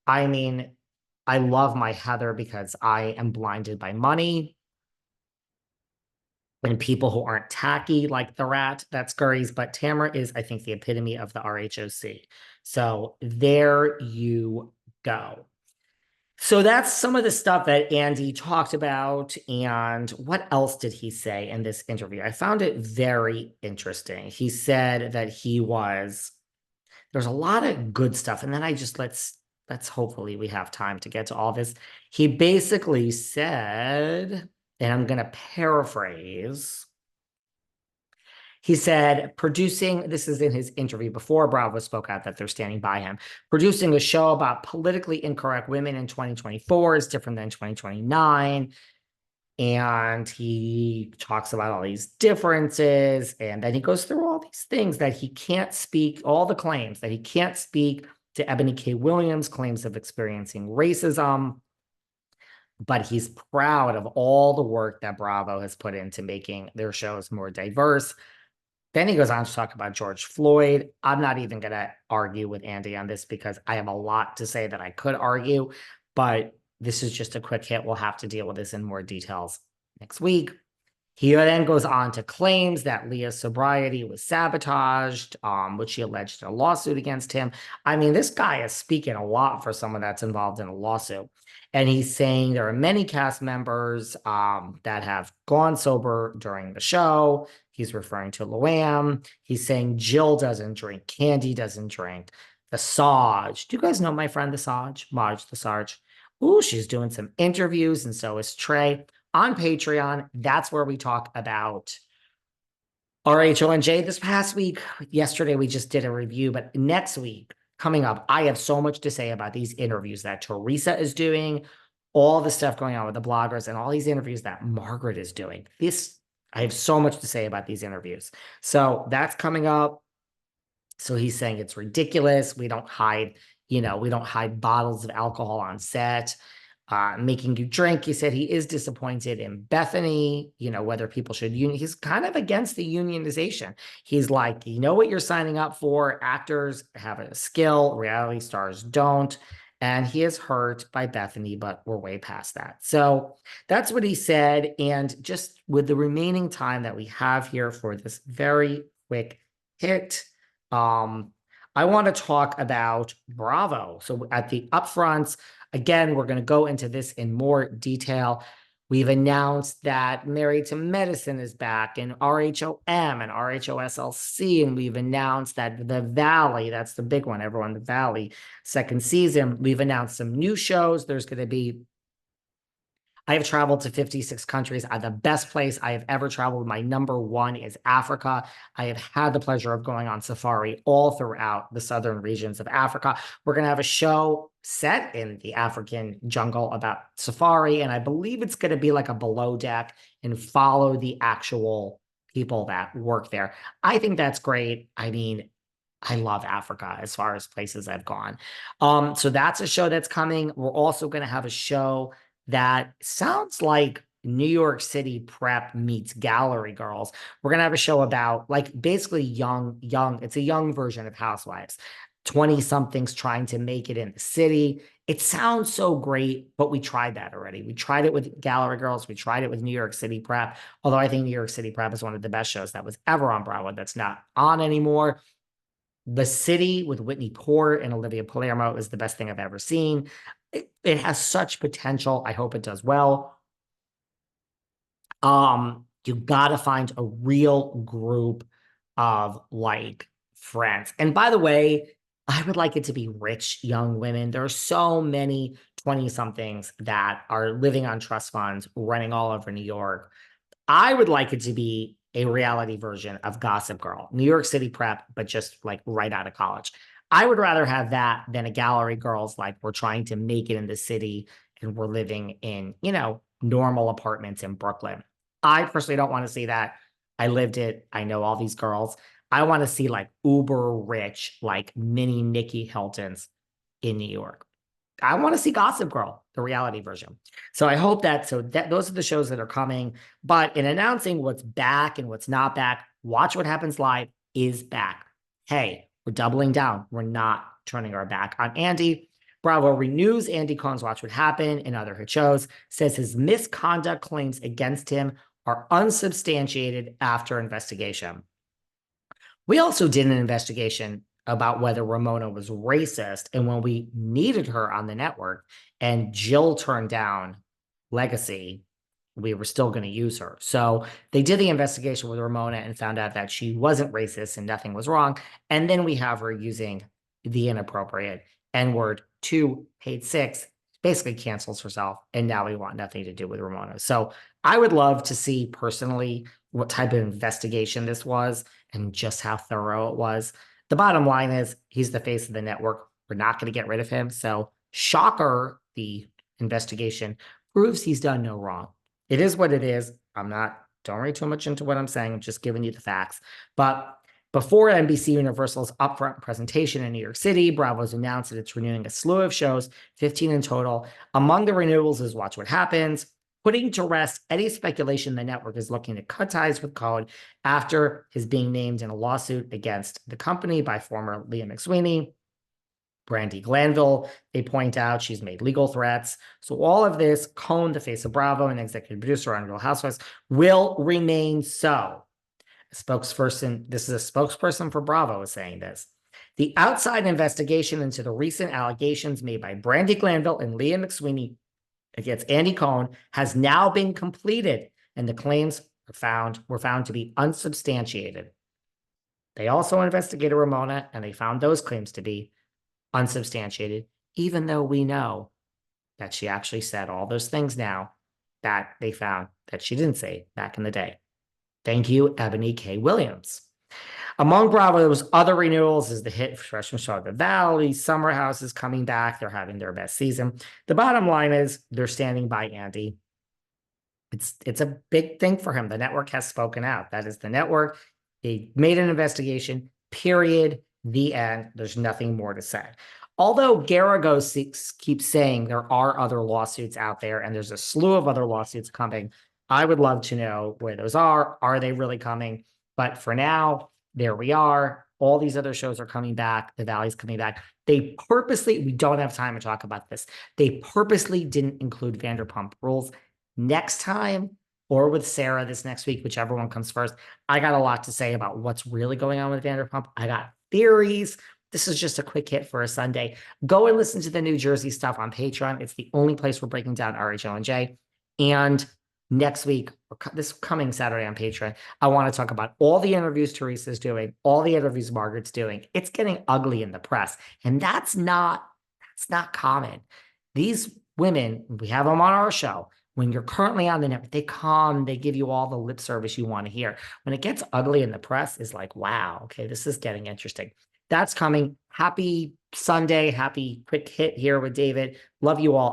I mean, I love my Heather because I am blinded by money and people who aren't tacky like the rat that scurries. But Tamara is, I think, the epitome of the RHOC. So there you go. So that's some of the stuff that Andy talked about. And what else did he say in this interview? I found it very interesting. He said that there's a lot of good stuff. And then let's hopefully we have time to get to all this. He basically said, and I'm going to paraphrase, he said, this is in his interview before Bravo spoke out that they're standing by him. Producing a show about politically incorrect women in 2024 is different than 2029. And he talks about all these differences. And then he goes through all these things that he can't speak, all the claims that he can't speak to Eboni K. Williams' claims of experiencing racism. But he's proud of all the work that Bravo has put into making their shows more diverse. Then he goes on to talk about George Floyd. I'm not even going to argue with Andy on this because I have a lot to say that I could argue, but this is just a quick hit. We'll have to deal with this in more details next week. He then goes on to claims that Leah's sobriety was sabotaged, which she alleged in a lawsuit against him. I mean, this guy is speaking a lot for someone that's involved in a lawsuit. And he's saying there are many cast members that have gone sober during the show. He's referring to Luann. He's saying Jill doesn't drink. Candy doesn't drink. The Saj. Do you guys know my friend the Saj? Marge the Sarge. Ooh, she's doing some interviews, and so is Trey on Patreon. That's where we talk about RHONJ this past week. Yesterday, we just did a review, but next week, coming up, I have so much to say about these interviews that Teresa is doing, all the stuff going on with the bloggers, and all these interviews that Margaret is doing. I have so much to say about these interviews. So that's coming up. So he's saying it's ridiculous. We don't hide bottles of alcohol on set. Making you drink. He said he is disappointed in Bethenny, whether people should union. He's kind of against the unionization. He's like, you know what you're signing up for. Actors have a skill, reality stars don't. And he is hurt by Bethenny, but we're way past that. So that's what he said. And just with the remaining time that we have here for this very quick hit, I want to talk about Bravo. So at the upfronts, again, we're going to go into this in more detail. We've announced that Married to Medicine is back, and RHOM and RHOSLC, and we've announced that The Valley, that's the big one, everyone, The Valley, second season. We've announced some new shows. There's going to be I have traveled to 56 countries. The best place I have ever traveled, my number one, is Africa. I have had the pleasure of going on safari all throughout the southern regions of Africa. We're going to have a show set in the African jungle about safari, and I believe it's going to be like a below deck and follow the actual people that work there. I think that's great. I mean, I love Africa as far as places I've gone. So that's a show that's coming. We're also going to have a show that sounds like New York City prep meets Gallery Girls. We're going to have a show about basically young, it's a young version of Housewives. 20 somethings trying to make it in the city. It sounds so great, but we tried that already. We tried it with Gallery Girls. We tried it with New York City Prep. Although I think New York City Prep is one of the best shows that was ever on Bravo that's not on anymore. The City with Whitney Port and Olivia Palermo is the best thing I've ever seen. It has such potential. I hope it does well. You got to find a real group of friends. And by the way, I would like it to be rich young women. There are so many 20 somethings that are living on trust funds running all over New York. I would like it to be a reality version of Gossip Girl, New York City prep, but just right out of college. I would rather have that than a Gallery Girls we're trying to make it in the city and we're living in, normal apartments in Brooklyn. I personally don't want to see that. I lived it. I know all these girls. I want to see uber rich, mini Nikki Hiltons in New York. I want to see Gossip Girl, the reality version. So I hope those are the shows that are coming. But in announcing what's back and what's not back, Watch What Happens Live is back. Hey, we're doubling down. We're not turning our back on Andy. Bravo renews Andy Cohen's Watch What Happened and other hit shows, says his misconduct claims against him are unsubstantiated after investigation. We also did an investigation about whether Ramona was racist, and when we needed her on the network and Jill turned down Legacy, we were still going to use her. So they did the investigation with Ramona and found out that she wasn't racist and nothing was wrong. And then we have her using the inappropriate N-word to Page 6, basically cancels herself. And now we want nothing to do with Ramona. So I would love to see personally what type of investigation this was and just how thorough it was. The bottom line is he's the face of the network. We're not going to get rid of him. So shocker, the investigation proves he's done no wrong. It is what it is. Don't read too much into what I'm saying. I'm just giving you the facts. But before NBC Universal's upfront presentation in New York City, Bravo's announced that it's renewing a slew of shows, 15 in total. Among the renewals is Watch What Happens, putting to rest any speculation the network is looking to cut ties with Cohen after his being named in a lawsuit against the company by former Leah McSweeney. Brandi Glanville, they point out she's made legal threats. So all of this, Cohen, the face of Bravo and executive producer on Real Housewives, will remain so. A spokesperson, this is a spokesperson for Bravo, is saying this. The outside investigation into the recent allegations made by Brandi Glanville and Leah McSweeney against Andy Cohen has now been completed, and the claims were found to be unsubstantiated. They also investigated Ramona, and they found those claims to be unsubstantiated, even though we know that she actually said all those things now that they found that she didn't say back in the day. Thank you, Eboni K. Williams. Among Bravo's other renewals is the hit freshman show The Valley. Summer House is coming back. They're having their best season. The bottom line is they're standing by Andy. It's a big thing for him. The network has spoken out. That is the network. They made an investigation, period, the end. There's nothing more to say. Although Garagos keeps saying there are other lawsuits out there and there's a slew of other lawsuits coming, I would love to know where those are. Are they really coming? But for now, there we are. All these other shows are coming back. The Valley's coming back. They purposely, we don't have time to talk about this. They purposely didn't include Vanderpump Rules. Next time, or with Sarah this next week, whichever one comes first, I got a lot to say about what's really going on with Vanderpump. I got theories. This is just a quick hit for a Sunday. Go and listen to the New Jersey stuff on Patreon. It's the only place we're breaking down RHOBH. And next week, this coming Saturday on Patreon, I want to talk about all the interviews Teresa's doing, all the interviews Margaret's doing. It's getting ugly in the press. And that's not common. These women, we have them on our show. When you're currently on the network, they come, they give you all the lip service you want to hear. When it gets ugly in the press, it's like, wow, okay, this is getting interesting. That's coming. Happy Sunday. Happy quick hit here with David. Love you all.